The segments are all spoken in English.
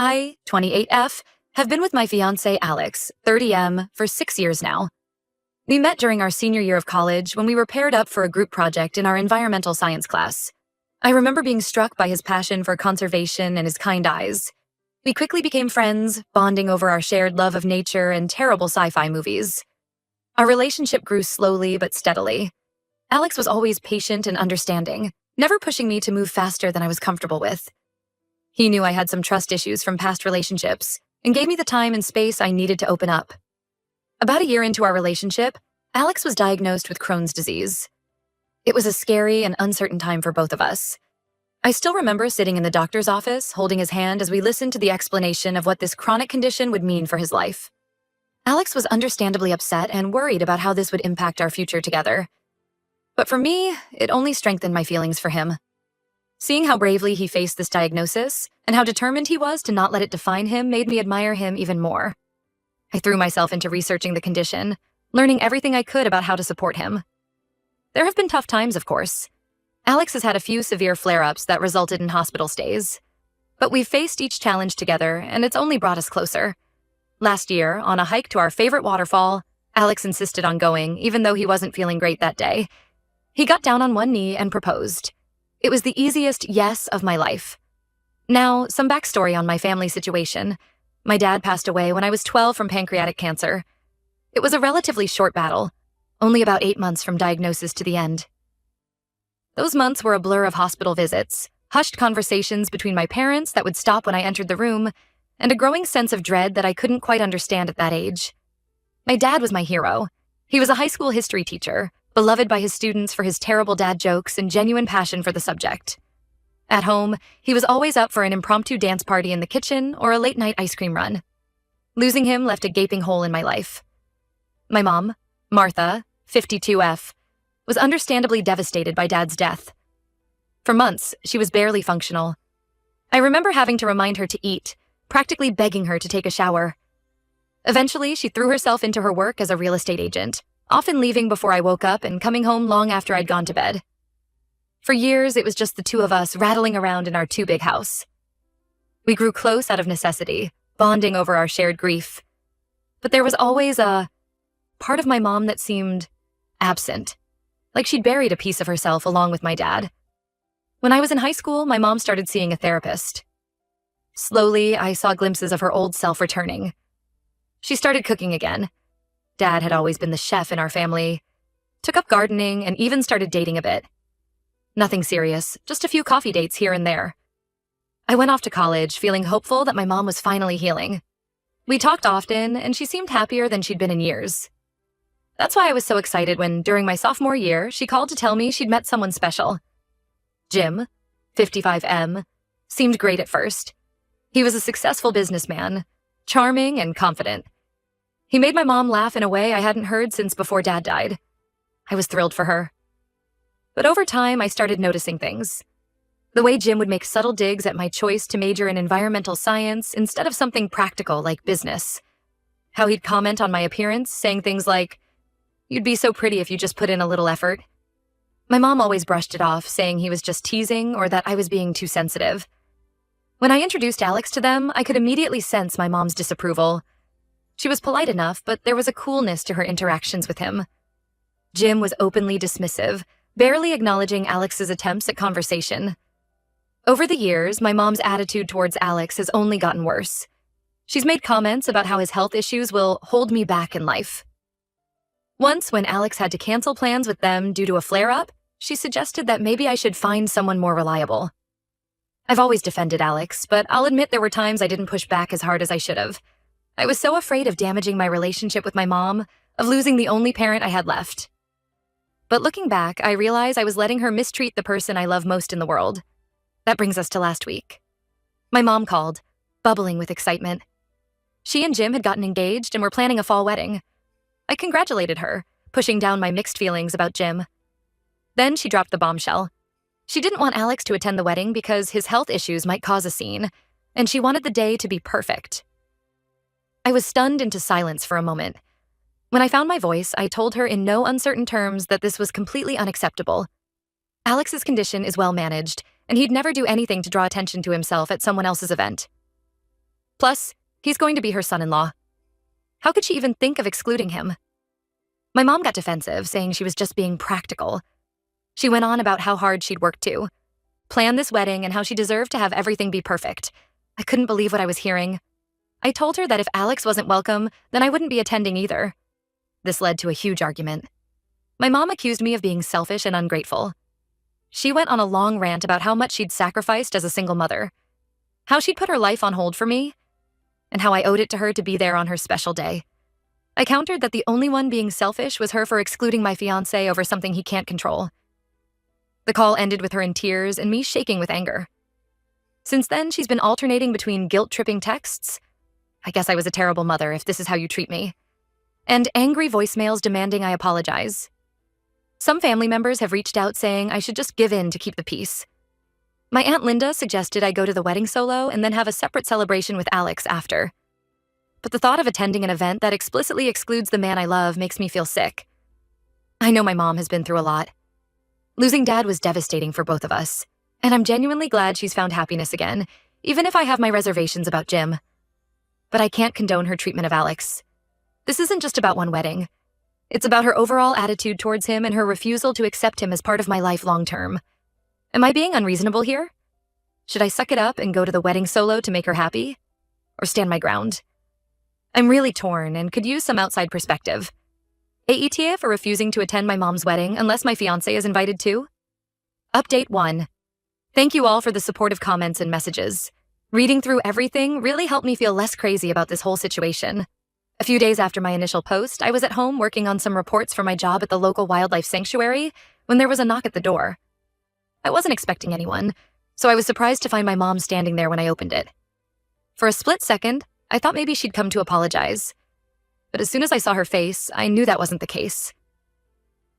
I, 28F, have been with my fiancé Alex, 30M, for 6 years now. We met during our senior year of college when we were paired up for a group project in our environmental science class. I remember being struck by his passion for conservation and his kind eyes. We quickly became friends, bonding over our shared love of nature and terrible sci-fi movies. Our relationship grew slowly but steadily. Alex was always patient and understanding, never pushing me to move faster than I was comfortable with. He knew I had some trust issues from past relationships and gave me the time and space I needed to open up. About a year into our relationship, Alex was diagnosed with Crohn's disease. It was a scary and uncertain time for both of us. I still remember sitting in the doctor's office, holding his hand as we listened to the explanation of what this chronic condition would mean for his life. Alex was understandably upset and worried about how this would impact our future together. But for me, it only strengthened my feelings for him. Seeing how bravely he faced this diagnosis and how determined he was to not let it define him made me admire him even more. I threw myself into researching the condition, learning everything I could about how to support him. There have been tough times, of course. Alex has had a few severe flare-ups that resulted in hospital stays. But we've faced each challenge together, and it's only brought us closer. Last year, on a hike to our favorite waterfall, Alex insisted on going, even though he wasn't feeling great that day. He got down on one knee and proposed. It was the easiest yes of my life. Now, some backstory on my family situation. My dad passed away when I was 12 from pancreatic cancer. It was a relatively short battle, only about 8 months from diagnosis to the end. Those months were a blur of hospital visits, hushed conversations between my parents that would stop when I entered the room, and a growing sense of dread that I couldn't quite understand at that age. My dad was my hero. He was a high school history teacher, beloved by his students for his terrible dad jokes and genuine passion for the subject. At home, he was always up for an impromptu dance party in the kitchen or a late-night ice cream run. Losing him left a gaping hole in my life. My mom, Martha, 52F, was understandably devastated by Dad's death. For months, she was barely functional. I remember having to remind her to eat, practically begging her to take a shower. Eventually, she threw herself into her work as a real estate agent, often leaving before I woke up and coming home long after I'd gone to bed. For years, it was just the two of us rattling around in our too-big house. We grew close out of necessity, bonding over our shared grief. But there was always a part of my mom that seemed absent, like she'd buried a piece of herself along with my dad. When I was in high school, my mom started seeing a therapist. Slowly, I saw glimpses of her old self returning. She started cooking again. Dad had always been the chef in our family, took up gardening, and even started dating a bit. Nothing serious, just a few coffee dates here and there. I went off to college, feeling hopeful that my mom was finally healing. We talked often, and she seemed happier than she'd been in years. That's why I was so excited when, during my sophomore year, she called to tell me she'd met someone special. Jim, 55M, seemed great at first. He was a successful businessman, charming and confident. He made my mom laugh in a way I hadn't heard since before Dad died. I was thrilled for her. But over time, I started noticing things. The way Jim would make subtle digs at my choice to major in environmental science instead of something practical like business. How he'd comment on my appearance, saying things like, "You'd be so pretty if you just put in a little effort." My mom always brushed it off, saying he was just teasing or that I was being too sensitive. When I introduced Alex to them, I could immediately sense my mom's disapproval. She was polite enough, but there was a coolness to her interactions with him. Jim was openly dismissive, barely acknowledging Alex's attempts at conversation. Over the years, my mom's attitude towards Alex has only gotten worse. She's made comments about how his health issues will hold me back in life. Once, when Alex had to cancel plans with them due to a flare-up, she suggested that maybe I should find someone more reliable. I've always defended Alex, but I'll admit there were times I didn't push back as hard as I should have. I was so afraid of damaging my relationship with my mom, of losing the only parent I had left. But looking back, I realize I was letting her mistreat the person I love most in the world. That brings us to last week. My mom called, bubbling with excitement. She and Jim had gotten engaged and were planning a fall wedding. I congratulated her, pushing down my mixed feelings about Jim. Then she dropped the bombshell. She didn't want Alex to attend the wedding because his health issues might cause a scene, and she wanted the day to be perfect. I was stunned into silence for a moment. When I found my voice, I told her in no uncertain terms that this was completely unacceptable. Alex's condition is well managed, and he'd never do anything to draw attention to himself at someone else's event. Plus, he's going to be her son-in-law. How could she even think of excluding him? My mom got defensive, saying she was just being practical. She went on about how hard she'd worked to plan this wedding and how she deserved to have everything be perfect. I couldn't believe what I was hearing. I told her that if Alex wasn't welcome, then I wouldn't be attending either. This led to a huge argument. My mom accused me of being selfish and ungrateful. She went on a long rant about how much she'd sacrificed as a single mother, how she'd put her life on hold for me, and how I owed it to her to be there on her special day. I countered that the only one being selfish was her for excluding my fiancé over something he can't control. The call ended with her in tears and me shaking with anger. Since then, she's been alternating between guilt-tripping texts, "I guess I was a terrible mother if this is how you treat me," and angry voicemails demanding I apologize. Some family members have reached out saying I should just give in to keep the peace. My Aunt Linda suggested I go to the wedding solo and then have a separate celebration with Alex after. But the thought of attending an event that explicitly excludes the man I love makes me feel sick. I know my mom has been through a lot. Losing Dad was devastating for both of us, and I'm genuinely glad she's found happiness again, even if I have my reservations about Jim. But I can't condone her treatment of Alex. This isn't just about one wedding. It's about her overall attitude towards him and her refusal to accept him as part of my life long term. Am I being unreasonable here? Should I suck it up and go to the wedding solo to make her happy? Or stand my ground? I'm really torn and could use some outside perspective. AETA for refusing to attend my mom's wedding unless my fiancé is invited too? Update 1. Thank you all for the supportive comments and messages. Reading through everything really helped me feel less crazy about this whole situation. A few days after my initial post, I was at home working on some reports for my job at the local wildlife sanctuary when there was a knock at the door. I wasn't expecting anyone, so I was surprised to find my mom standing there when I opened it. For a split second, I thought maybe she'd come to apologize. But as soon as I saw her face, I knew that wasn't the case.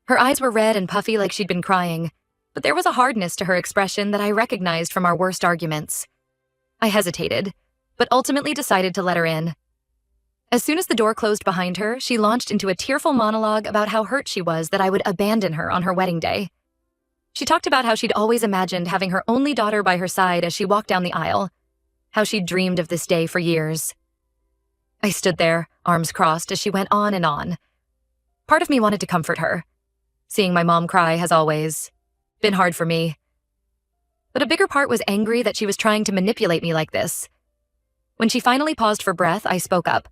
Her eyes were red and puffy like she'd been crying, but there was a hardness to her expression that I recognized from our worst arguments. I hesitated, but ultimately decided to let her in. As soon as the door closed behind her, she launched into a tearful monologue about how hurt she was that I would abandon her on her wedding day. She talked about how she'd always imagined having her only daughter by her side as she walked down the aisle, how she'd dreamed of this day for years. I stood there, arms crossed, as she went on and on. Part of me wanted to comfort her. Seeing my mom cry has always been hard for me. But a bigger part was angry that she was trying to manipulate me like this. When she finally paused for breath, I spoke up.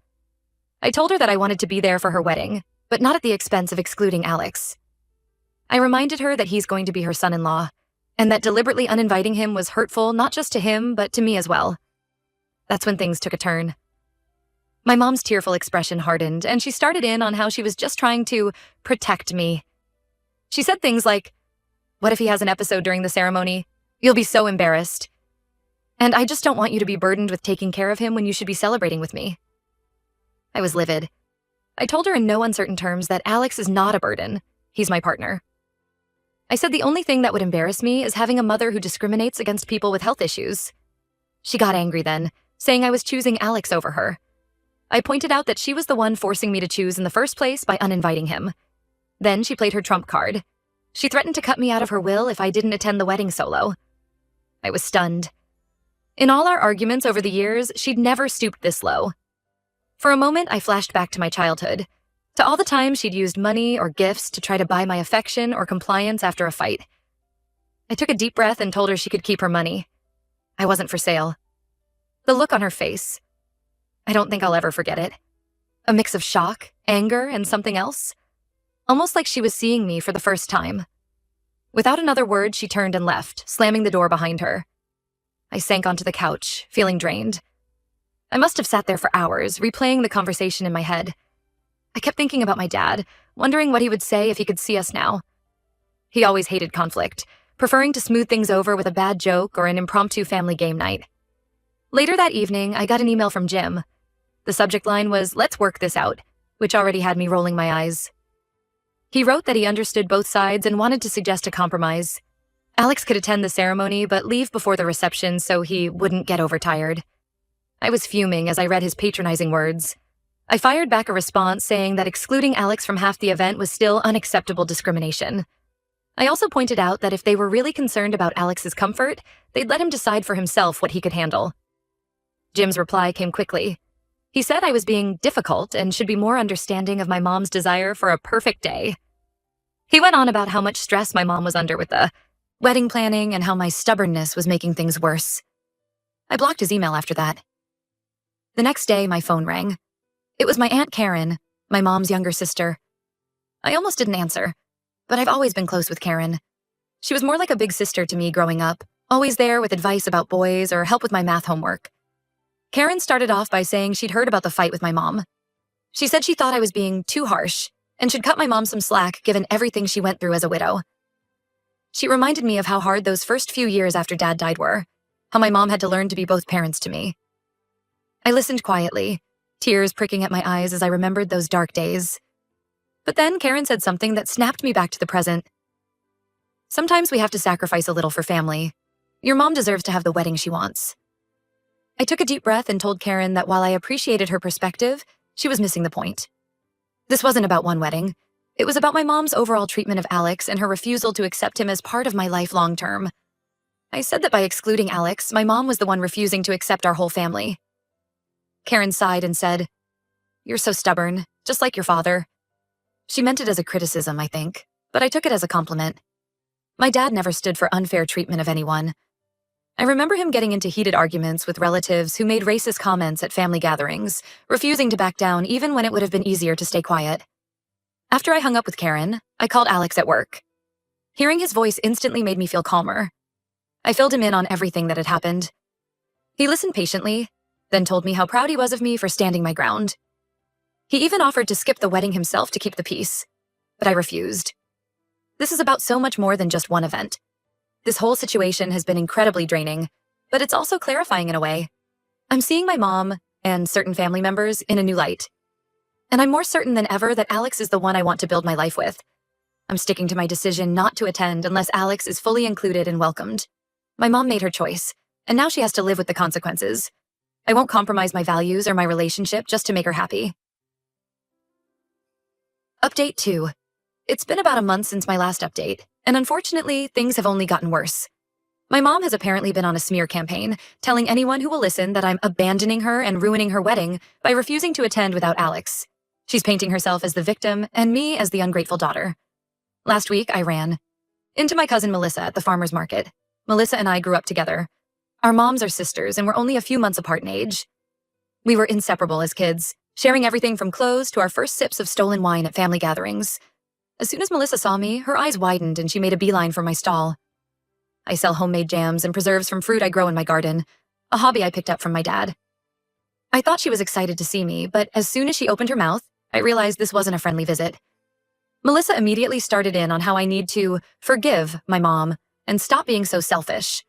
I told her that I wanted to be there for her wedding, but not at the expense of excluding Alex. I reminded her that he's going to be her son-in-law, and that deliberately uninviting him was hurtful not just to him, but to me as well. That's when things took a turn. My mom's tearful expression hardened, and she started in on how she was just trying to protect me. She said things like, "What if he has an episode during the ceremony? You'll be so embarrassed. And I just don't want you to be burdened with taking care of him when you should be celebrating with me." I was livid. I told her in no uncertain terms that Alex is not a burden. He's my partner. I said the only thing that would embarrass me is having a mother who discriminates against people with health issues. She got angry then, saying I was choosing Alex over her. I pointed out that she was the one forcing me to choose in the first place by uninviting him. Then she played her trump card. She threatened to cut me out of her will if I didn't attend the wedding solo. I was stunned. In all our arguments over the years, she'd never stooped this low. For a moment, I flashed back to my childhood, to all the times she'd used money or gifts to try to buy my affection or compliance after a fight. I took a deep breath and told her she could keep her money. I wasn't for sale. The look on her face, I don't think I'll ever forget it. A mix of shock, anger, and something else. Almost like she was seeing me for the first time. Without another word, she turned and left, slamming the door behind her. I sank onto the couch, feeling drained. I must have sat there for hours, replaying the conversation in my head. I kept thinking about my dad, wondering what he would say if he could see us now. He always hated conflict, preferring to smooth things over with a bad joke or an impromptu family game night. Later that evening, I got an email from Jim. The subject line was, "Let's work this out," which already had me rolling my eyes. He wrote that he understood both sides and wanted to suggest a compromise. Alex could attend the ceremony but leave before the reception so he wouldn't get overtired. I was fuming as I read his patronizing words. I fired back a response saying that excluding Alex from half the event was still unacceptable discrimination. I also pointed out that if they were really concerned about Alex's comfort, they'd let him decide for himself what he could handle. Jim's reply came quickly. He said I was being difficult and should be more understanding of my mom's desire for a perfect day. He went on about how much stress my mom was under with the wedding planning and how my stubbornness was making things worse. I blocked his email after that. The next day, my phone rang. It was my Aunt Karen, my mom's younger sister. I almost didn't answer, but I've always been close with Karen. She was more like a big sister to me growing up, always there with advice about boys or help with my math homework. Karen started off by saying she'd heard about the fight with my mom. She said she thought I was being too harsh and should cut my mom some slack given everything she went through as a widow. She reminded me of how hard those first few years after Dad died were, how my mom had to learn to be both parents to me. I listened quietly, tears pricking at my eyes as I remembered those dark days. But then Karen said something that snapped me back to the present. Sometimes we have to sacrifice a little for family. Your mom deserves to have the wedding she wants. I took a deep breath and told Karen that while I appreciated her perspective, she was missing the point. This wasn't about one wedding. It was about my mom's overall treatment of Alex and her refusal to accept him as part of my life long term. I said that by excluding Alex, my mom was the one refusing to accept our whole family. Karen sighed and said, "You're so stubborn, just like your father." She meant it as a criticism, I think, but I took it as a compliment. My dad never stood for unfair treatment of anyone. I remember him getting into heated arguments with relatives who made racist comments at family gatherings, refusing to back down even when it would have been easier to stay quiet. After I hung up with Karen, I called Alex at work. Hearing his voice instantly made me feel calmer. I filled him in on everything that had happened. He listened patiently, then told me how proud he was of me for standing my ground. He even offered to skip the wedding himself to keep the peace, but I refused. This is about so much more than just one event. This whole situation has been incredibly draining, but it's also clarifying in a way. I'm seeing my mom and certain family members in a new light. And I'm more certain than ever that Alex is the one I want to build my life with. I'm sticking to my decision not to attend unless Alex is fully included and welcomed. My mom made her choice, and now she has to live with the consequences. I won't compromise my values or my relationship just to make her happy. Update 2. It's been about a month since my last update, and unfortunately, things have only gotten worse. My mom has apparently been on a smear campaign, telling anyone who will listen that I'm abandoning her and ruining her wedding by refusing to attend without Alex. She's painting herself as the victim and me as the ungrateful daughter. Last week, I ran into my cousin Melissa at the farmer's market. Melissa and I grew up together. Our moms are sisters and we're only a few months apart in age. We were inseparable as kids, sharing everything from clothes to our first sips of stolen wine at family gatherings. As soon as Melissa saw me, her eyes widened and she made a beeline for my stall. I sell homemade jams and preserves from fruit I grow in my garden, a hobby I picked up from my dad. I thought she was excited to see me, but as soon as she opened her mouth, I realized this wasn't a friendly visit. Melissa immediately started in on how I need to forgive my mom and stop being so selfish.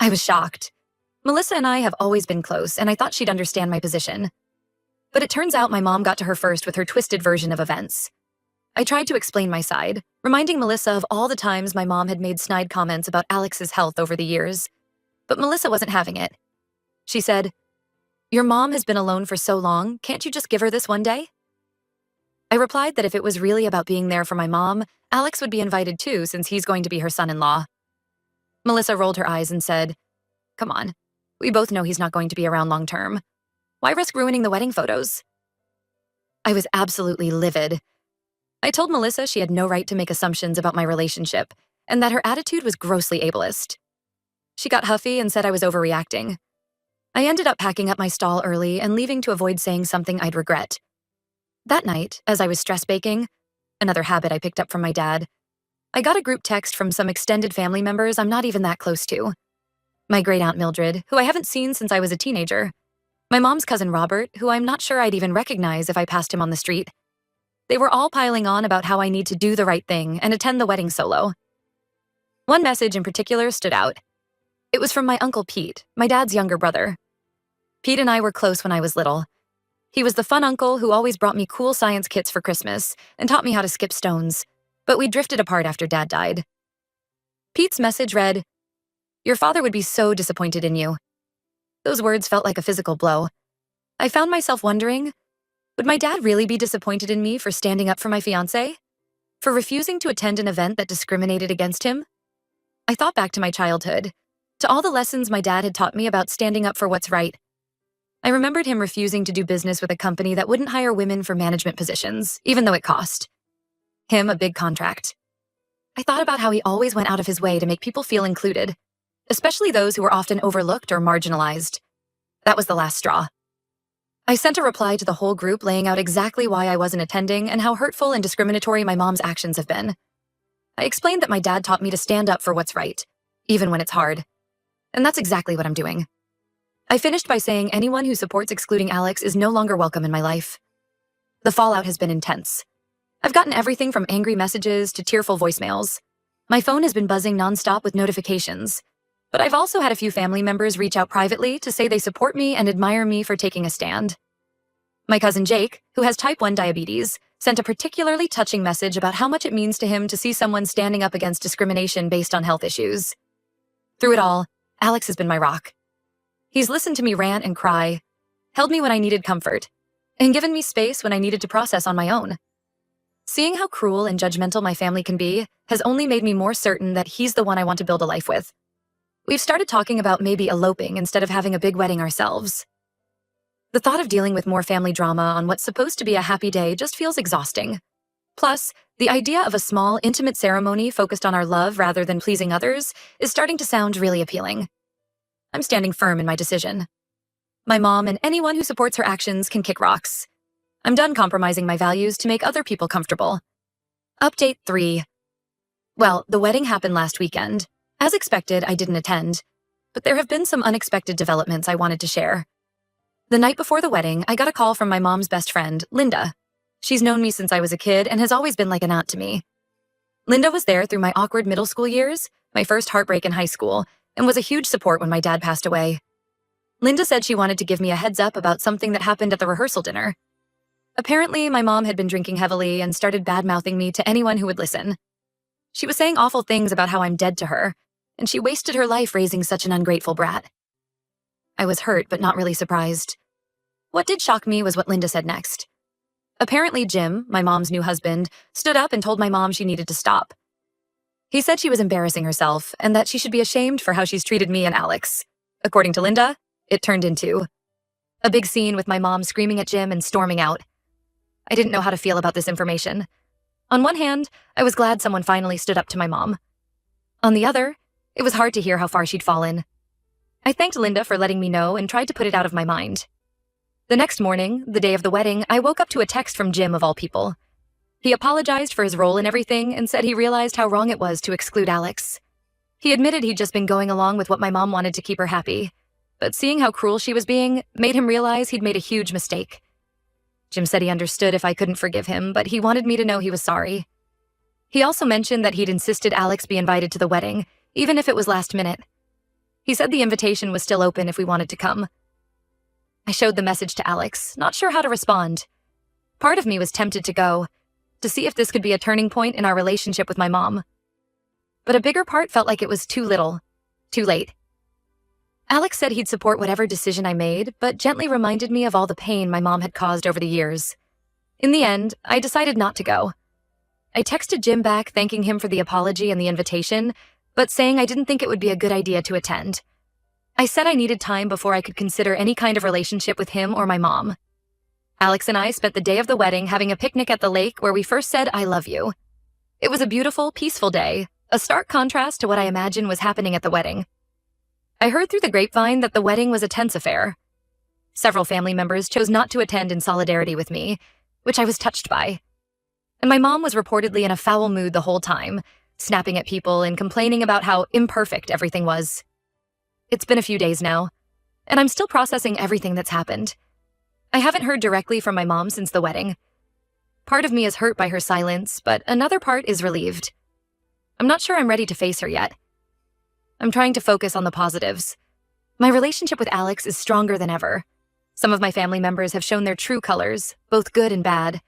I was shocked. Melissa and I have always been close, and I thought she'd understand my position. But it turns out my mom got to her first with her twisted version of events. I tried to explain my side, reminding Melissa of all the times my mom had made snide comments about Alex's health over the years. But Melissa wasn't having it. She said, "Your mom has been alone for so long, can't you just give her this one day?" I replied that if it was really about being there for my mom, Alex would be invited too since he's going to be her son-in-law. Melissa rolled her eyes and said, "Come on, we both know he's not going to be around long term. Why risk ruining the wedding photos?" I was absolutely livid. I told Melissa she had no right to make assumptions about my relationship, and that her attitude was grossly ableist. She got huffy and said I was overreacting. I ended up packing up my stall early and leaving to avoid saying something I'd regret. That night, as I was stress baking, another habit I picked up from my dad, I got a group text from some extended family members I'm not even that close to. My great-aunt Mildred, who I haven't seen since I was a teenager. My mom's cousin Robert, who I'm not sure I'd even recognize if I passed him on the street. They were all piling on about how I need to do the right thing and attend the wedding solo. One message in particular stood out. It was from my Uncle Pete, my dad's younger brother. Pete and I were close when I was little. He was the fun uncle who always brought me cool science kits for Christmas and taught me how to skip stones, but we drifted apart after Dad died. Pete's message read, "Your father would be so disappointed in you." Those words felt like a physical blow. I found myself wondering, would my dad really be disappointed in me for standing up for my fiancé? For refusing to attend an event that discriminated against him? I thought back to my childhood, to all the lessons my dad had taught me about standing up for what's right. I remembered him refusing to do business with a company that wouldn't hire women for management positions, even though it cost him a big contract. I thought about how he always went out of his way to make people feel included, especially those who were often overlooked or marginalized. That was the last straw. I sent a reply to the whole group laying out exactly why I wasn't attending and how hurtful and discriminatory my mom's actions have been. I explained that my dad taught me to stand up for what's right, even when it's hard. And that's exactly what I'm doing. I finished by saying anyone who supports excluding Alex is no longer welcome in my life. The fallout has been intense. I've gotten everything from angry messages to tearful voicemails. My phone has been buzzing nonstop with notifications. But I've also had a few family members reach out privately to say they support me and admire me for taking a stand. My cousin Jake, who has type 1 diabetes, sent a particularly touching message about how much it means to him to see someone standing up against discrimination based on health issues. Through it all, Alex has been my rock. He's listened to me rant and cry, held me when I needed comfort, and given me space when I needed to process on my own. Seeing how cruel and judgmental my family can be has only made me more certain that he's the one I want to build a life with. We've started talking about maybe eloping instead of having a big wedding ourselves. The thought of dealing with more family drama on what's supposed to be a happy day just feels exhausting. Plus, the idea of a small, intimate ceremony focused on our love rather than pleasing others is starting to sound really appealing. I'm standing firm in my decision. My mom and anyone who supports her actions can kick rocks. I'm done compromising my values to make other people comfortable. Update 3. Well, the wedding happened last weekend. As expected, I didn't attend, but there have been some unexpected developments I wanted to share. The night before the wedding, I got a call from my mom's best friend, Linda. She's known me since I was a kid and has always been like an aunt to me. Linda was there through my awkward middle school years, my first heartbreak in high school, and was a huge support when my dad passed away. Linda said she wanted to give me a heads up about something that happened at the rehearsal dinner. Apparently, my mom had been drinking heavily and started bad-mouthing me to anyone who would listen. She was saying awful things about how I'm dead to her, and she wasted her life raising such an ungrateful brat. I was hurt, but not really surprised. What did shock me was what Linda said next. Apparently, Jim, my mom's new husband, stood up and told my mom she needed to stop. He said she was embarrassing herself and that she should be ashamed for how she's treated me and Alex. According to Linda, it turned into a big scene with my mom screaming at Jim and storming out. I didn't know how to feel about this information. On one hand, I was glad someone finally stood up to my mom. On the other, it was hard to hear how far she'd fallen. I thanked Linda for letting me know and tried to put it out of my mind. The next morning, the day of the wedding, I woke up to a text from Jim of all people. He apologized for his role in everything and said he realized how wrong it was to exclude Alex. He admitted he'd just been going along with what my mom wanted to keep her happy, but seeing how cruel she was being made him realize he'd made a huge mistake. Jim said he understood if I couldn't forgive him, but he wanted me to know he was sorry. He also mentioned that he'd insisted Alex be invited to the wedding, even if it was last minute. He said the invitation was still open if we wanted to come. I showed the message to Alex, not sure how to respond. Part of me was tempted to go, to see if this could be a turning point in our relationship with my mom. But a bigger part felt like it was too little, too late. Alex said he'd support whatever decision I made, but gently reminded me of all the pain my mom had caused over the years. In the end, I decided not to go. I texted Jim back thanking him for the apology and the invitation, but saying I didn't think it would be a good idea to attend. I said I needed time before I could consider any kind of relationship with him or my mom. Alex and I spent the day of the wedding having a picnic at the lake where we first said I love you. It was a beautiful, peaceful day, a stark contrast to what I imagined was happening at the wedding. I heard through the grapevine that the wedding was a tense affair. Several family members chose not to attend in solidarity with me, which I was touched by. And my mom was reportedly in a foul mood the whole time, snapping at people and complaining about how imperfect everything was. It's been a few days now, and I'm still processing everything that's happened. I haven't heard directly from my mom since the wedding. Part of me is hurt by her silence, but another part is relieved. I'm not sure I'm ready to face her yet. I'm trying to focus on the positives. My relationship with Alex is stronger than ever. Some of my family members have shown their true colors, both good and bad,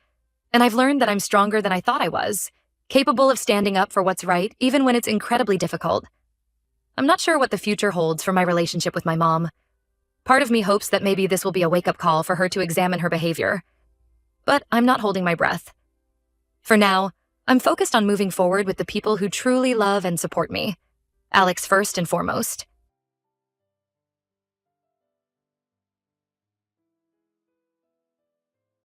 and I've learned that I'm stronger than I thought I was, capable of standing up for what's right even when it's incredibly difficult. I'm not sure what the future holds for my relationship with my mom. Part of me hopes that maybe this will be a wake-up call for her to examine her behavior. But I'm not holding my breath. For now, I'm focused on moving forward with the people who truly love and support me. Alex first and foremost.